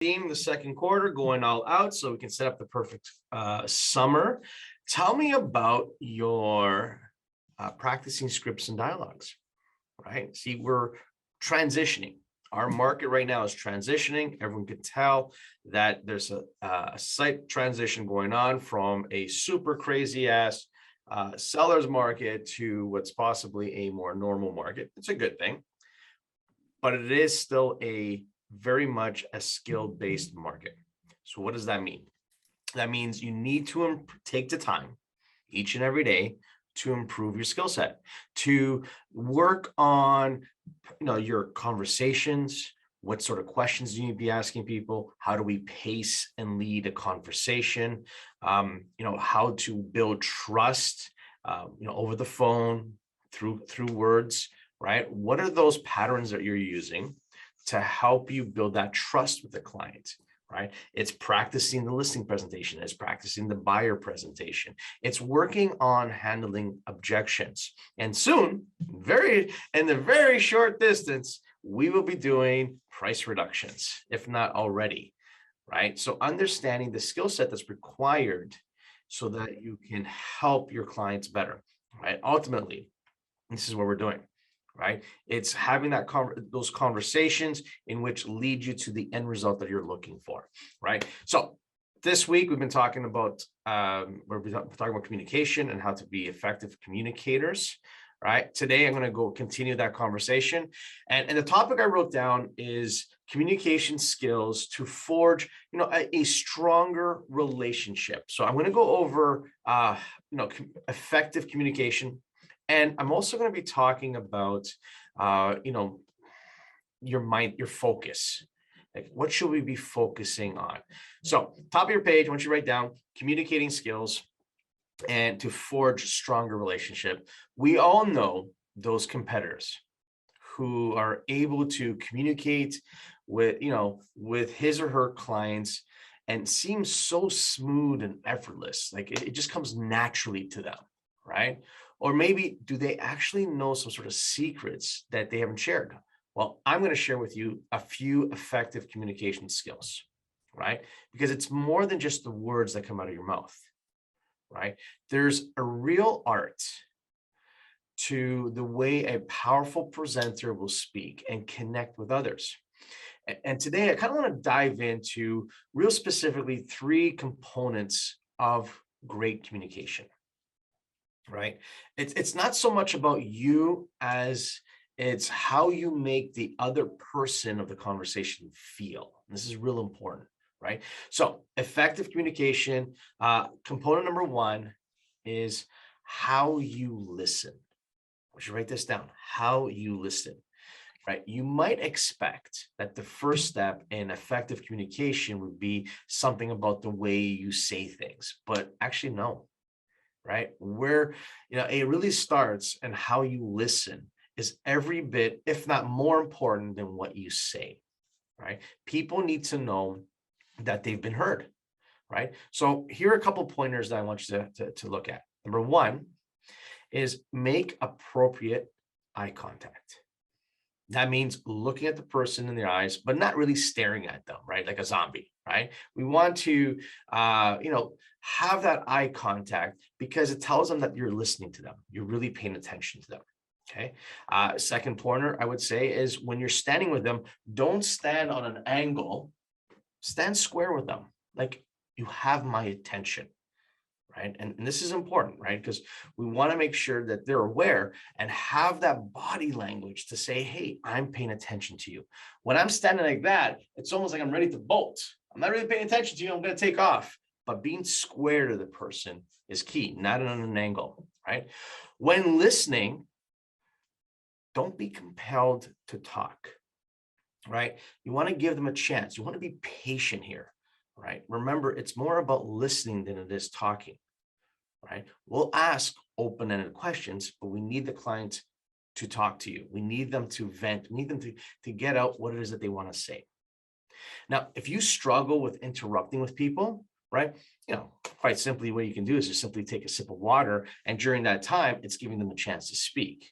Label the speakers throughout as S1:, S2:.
S1: The second quarter, going all out so we can set up the perfect summer. Tell me about your practicing scripts and dialogues, right? See, we're transitioning. Our market right now is transitioning. Everyone can tell that there's a slight transition going on from a super crazy ass seller's market to what's possibly a more normal market. It's a good thing, but it is still a very much a skill-based market. So what does that mean? That means you need to take the time each and every day to improve your skill set, to work on your conversations. What sort of questions do you need to be asking people? How do we pace and lead a conversation? How to build trust over the phone, through words, right? What are those patterns that you're using to help you build that trust with the client, right? It's practicing the listing presentation. It's practicing the buyer presentation. It's working on handling objections. And soon, in the very short distance, we will be doing price reductions, if not already, right? So understanding the skill set that's required so that you can help your clients better, right? Ultimately, this is what we're doing. Right? It's having those conversations in which lead you to the end result that you're looking for, right? So this week we've been talking about communication and how to be effective communicators, right? Today I'm going to continue that conversation, and the topic I wrote down is communication skills to forge, a stronger relationship. So I'm going to go over, effective communication. And I'm also going to be talking about, your mind, your focus. Like, what should we be focusing on? So, top of your page, I want you to write down communicating skills and to forge stronger relationship. We all know those competitors who are able to communicate with his or her clients and seems so smooth and effortless. Like it just comes naturally to them, right? Or maybe do they actually know some sort of secrets that they haven't shared? Well, I'm going to share with you a few effective communication skills, right? Because it's more than just the words that come out of your mouth, right? There's a real art to the way a powerful presenter will speak and connect with others. And today I kind of want to dive into real specifically 3 components of great communication. Right? It's not so much about you as it's how you make the other person of the conversation feel. And this is real important, right? So effective communication, component number 1 is how you listen. I should write this down, how you listen, right? You might expect that the first step in effective communication would be something about the way you say things, but actually no. Right? Where, it really starts and how you listen is every bit, if not more important than what you say, right? People need to know that they've been heard, right? So here are a couple pointers that I want you to look at. Number 1 is make appropriate eye contact. That means looking at the person in their eyes, but not really staring at them, right? Like a zombie, right? We want to, have that eye contact because it tells them that you're listening to them. You're really paying attention to them. Okay. Second pointer I would say is when you're standing with them, don't stand on an angle, stand square with them. Like you have my attention. Right. And this is important, right? Because we want to make sure that they're aware and have that body language to say, hey, I'm paying attention to you. When I'm standing like that, it's almost like I'm ready to bolt. I'm not really paying attention to you. I'm going to take off. But being square to the person is key, not on an angle, right? When listening, don't be compelled to talk, right? You want to give them a chance. You want to be patient here. Right? Remember, it's more about listening than it is talking, right? We'll ask open-ended questions, but we need the client to talk to you. We need them to vent. We need them to get out what it is that they want to say. Now, if you struggle with interrupting with people, right? Quite simply, what you can do is just simply take a sip of water. And during that time, it's giving them a chance to speak.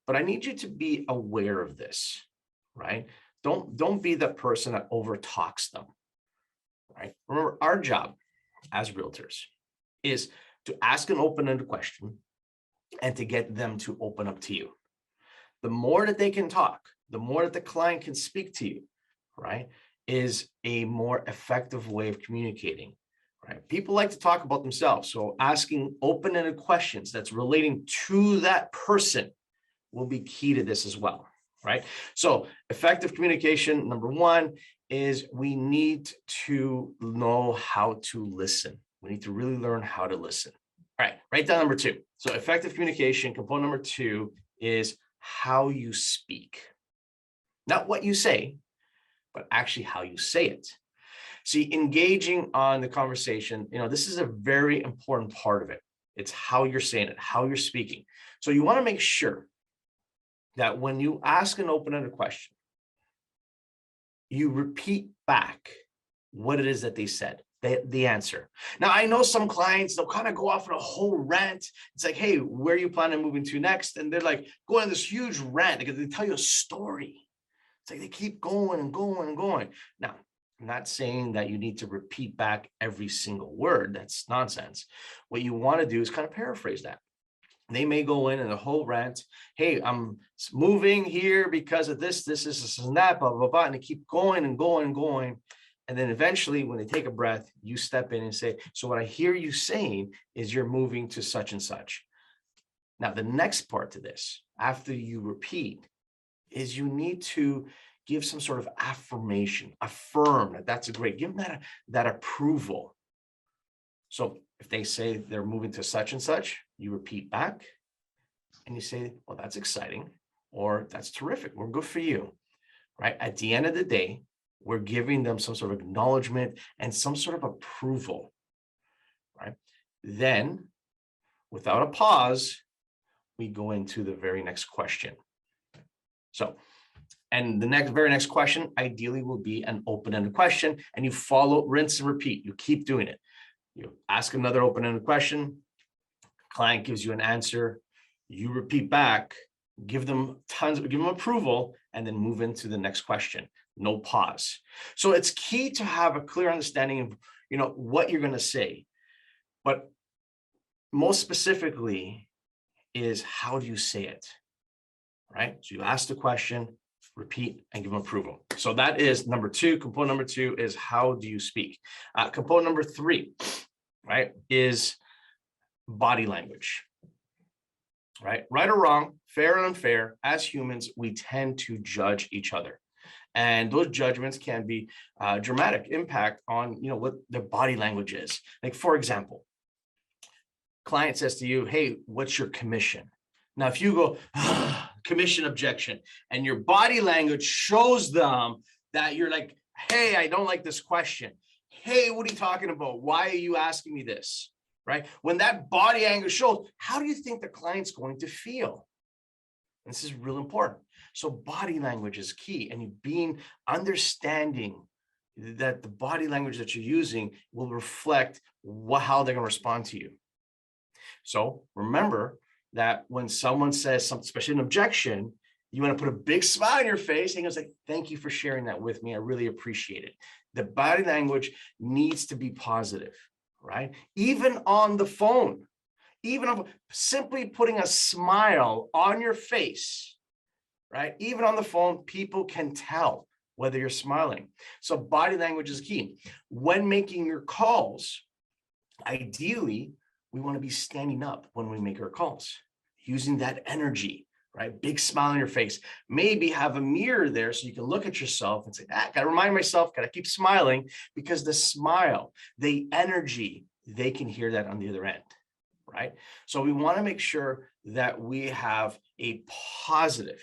S1: But I need you to be aware of this, right? Don't be the person that over talks them. right? Remember, our job as realtors is to ask an open-ended question and to get them to open up to you. The more that they can talk, the more that the client can speak to you, right, is a more effective way of communicating, right? People like to talk about themselves. So asking open-ended questions that's relating to that person will be key to this as well, right? So effective communication, number one, is we need to know how to listen. We need to really learn how to listen. All right, write down number two. So effective communication, component number two is how you speak. Not what you say, but actually how you say it. See, engaging on the conversation, this is a very important part of it. It's how you're saying it, how you're speaking. So you want to make sure that when you ask an open-ended question, you repeat back what it is that they said, the answer. Now, I know some clients, they'll kind of go off on a whole rant. It's like, hey, where are you planning on moving to next? And they're like going on this huge rant because they tell you a story. It's like they keep going and going and going. Now, I'm not saying that you need to repeat back every single word. That's nonsense. What you want to do is kind of paraphrase that. They may go in and the whole rant, hey, I'm moving here because of this, and that, blah, blah, blah. And they keep going and going and going. And then eventually when they take a breath, you step in and say, so what I hear you saying is you're moving to such and such. Now, the next part to this, after you repeat, is you need to give some sort of affirmation, affirm that that's a great, give them that approval. So if they say they're moving to such and such, you repeat back and you say, well, that's exciting, or that's terrific. We're good for you, right? At the end of the day, we're giving them some sort of acknowledgement and some sort of approval, right? Then, without a pause, we go into the very next question. So, and the very next question ideally will be an open-ended question, and you follow, rinse and repeat. You keep doing it. You ask another open-ended question, client gives you an answer, you repeat back, give them approval, and then move into the next question. No pause. So it's key to have a clear understanding of, what you're going to say, but most specifically is how do you say it, right? So you ask the question, repeat, and give them approval. So that is number two. Component number two is how do you speak? Component number three, right, is body language, right? Right or wrong, fair and unfair, as humans, we tend to judge each other. And those judgments can be dramatic impact on, what their body language is. Like, for example, client says to you, hey, what's your commission? Now, if you go, commission objection, and your body language shows them that you're like, hey, I don't like this question. Hey, what are you talking about? Why are you asking me this? Right? When that body language shows, how do you think the client's going to feel? And this is real important. So body language is key, and you understanding that the body language that you're using will reflect how they're going to respond to you. So remember that when someone says something, especially an objection, you want to put a big smile on your face and it's like, thank you for sharing that with me. I really appreciate it. The body language needs to be positive, right? Even on the phone, simply putting a smile on your face, right? Even on the phone, people can tell whether you're smiling. So body language is key. When making your calls, ideally, we want to be standing up when we make our calls, using that energy, right? Big smile on your face. Maybe have a mirror there so you can look at yourself and say, got to remind myself, got to keep smiling, because the smile, the energy, they can hear that on the other end, right? So we want to make sure that we have a positive,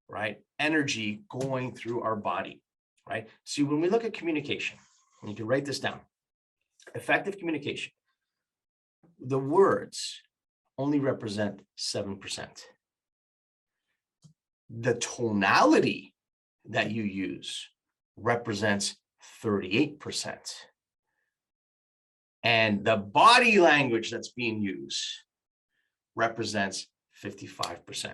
S1: right, energy going through our body, right? See, when we look at communication, and you can write this down, effective communication, the words only represent 7%. The tonality that you use represents 38%. And the body language that's being used represents 55%.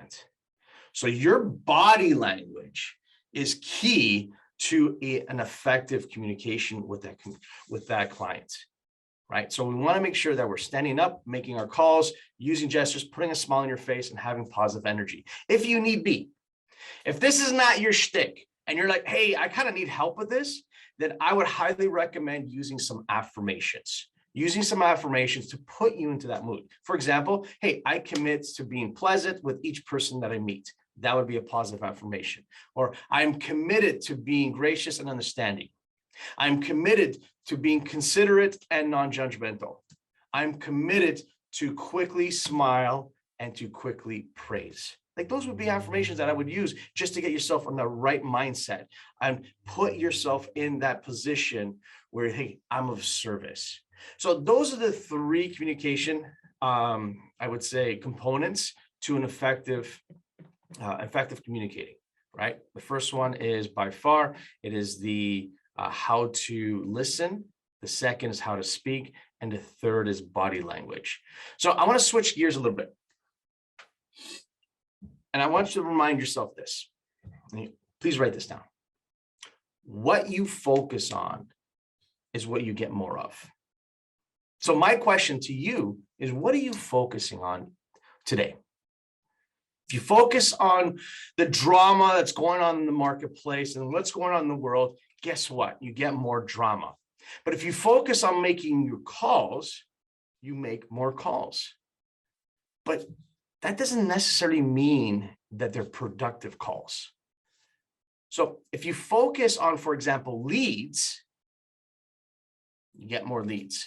S1: So your body language is key to an effective communication with that client, right? So we want to make sure that we're standing up, making our calls, using gestures, putting a smile on your face, and having positive energy. If you need be, if this is not your shtick and you're like, hey, I kind of need help with this, then I would highly recommend using some affirmations. Using some affirmations to put you into that mood. For example, hey, I commit to being pleasant with each person that I meet. That would be a positive affirmation. Or I'm committed to being gracious and understanding. I'm committed to being considerate and non-judgmental. I'm committed to quickly smile and to quickly praise. Like those would be affirmations that I would use just to get yourself on the right mindset and put yourself in that position where, hey, I'm of service. So those are the three communication, I would say, components to an effective communicating, right? The first one is by far, it is the how to listen. The second is how to speak. And the third is body language. So I want to switch gears a little bit. And I want you to remind yourself this. Please write this down. What you focus on is what you get more of. So my question to you is, what are you focusing on today? If you focus on the drama that's going on in the marketplace and what's going on in the world, guess what? You get more drama. But if you focus on making your calls, you make more calls. But that doesn't necessarily mean that they're productive calls. So if you focus on, for example, leads, you get more leads.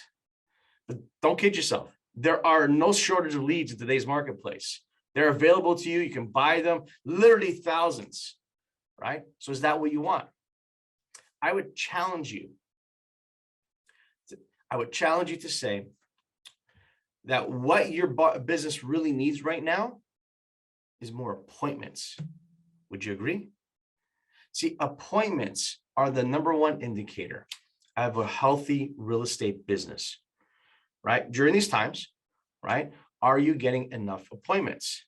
S1: But don't kid yourself. There are no shortage of leads in today's marketplace. They're available to you. You can buy them, literally thousands, right? So is that what you want? I would challenge you. To say that what your business really needs right now is more appointments. Would you agree? See, appointments are the number one indicator of a healthy real estate business, right? During these times, right? Are you getting enough appointments,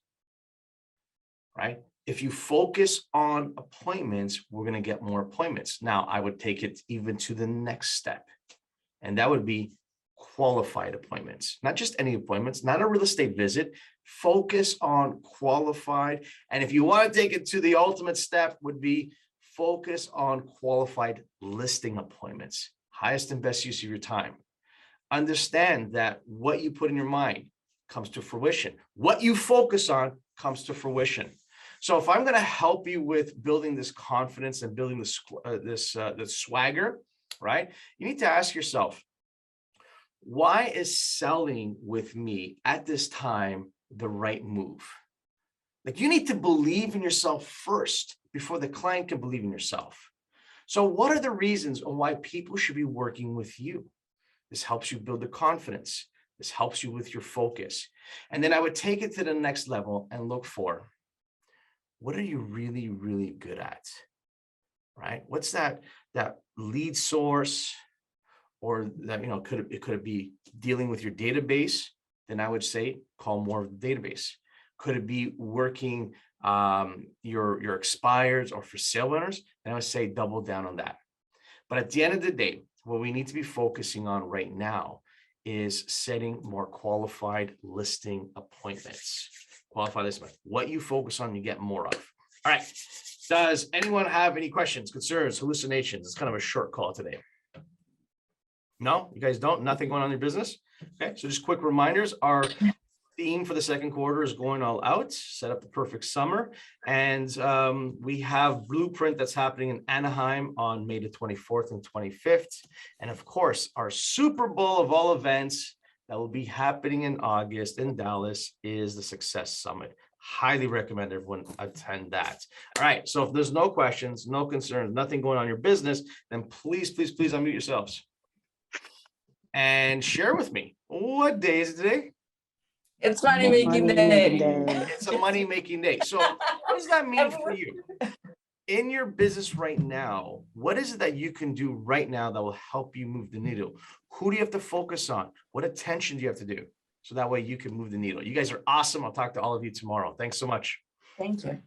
S1: right? If you focus on appointments, we're going to get more appointments. Now, I would take it even to the next step, and that would be qualified appointments, not just any appointments, not a real estate visit. Focus on qualified. And if you want to take it to the ultimate step, would be focus on qualified listing appointments, highest and best use of your time. Understand that what you put in your mind comes to fruition. What you focus on comes to fruition. So if I'm going to help you with building this confidence and building this swagger, right? You need to ask yourself, why is selling with me at this time the right move? Like, you need to believe in yourself first before the client can believe in yourself. So what are the reasons on why people should be working with you? This helps you build the confidence. This helps you with your focus. And then I would take it to the next level and look for, what are you really, really good at, right? What's that lead source? Or that, could it be dealing with your database? Then I would say call more of the database. Could it be working your expireds or for sale winners? Then I would say double down on that. But at the end of the day, what we need to be focusing on right now is setting more qualified listing appointments. Qualified listing. What you focus on, you get more of. All right. Does anyone have any questions, concerns, hallucinations? It's kind of a short call today. No, you guys don't? Nothing going on in your business? Okay, so just quick reminders. Our theme for the second quarter is going all out, set up the perfect summer. And we have Blueprint that's happening in Anaheim on May the 24th and 25th. And of course, our Super Bowl of all events that will be happening in August in Dallas is the Success Summit. Highly recommend everyone attend that. All right, so if there's no questions, no concerns, nothing going on in your business, then please, please, please unmute yourselves. And share with me, what day is it today?
S2: It's money-making day.
S1: It's a money-making day. So what does that mean for you? In your business right now, what is it that you can do right now that will help you move the needle? Who do you have to focus on? What attention do you have to do? So that way you can move the needle. You guys are awesome. I'll talk to all of you tomorrow. Thanks so much.
S2: Thank you.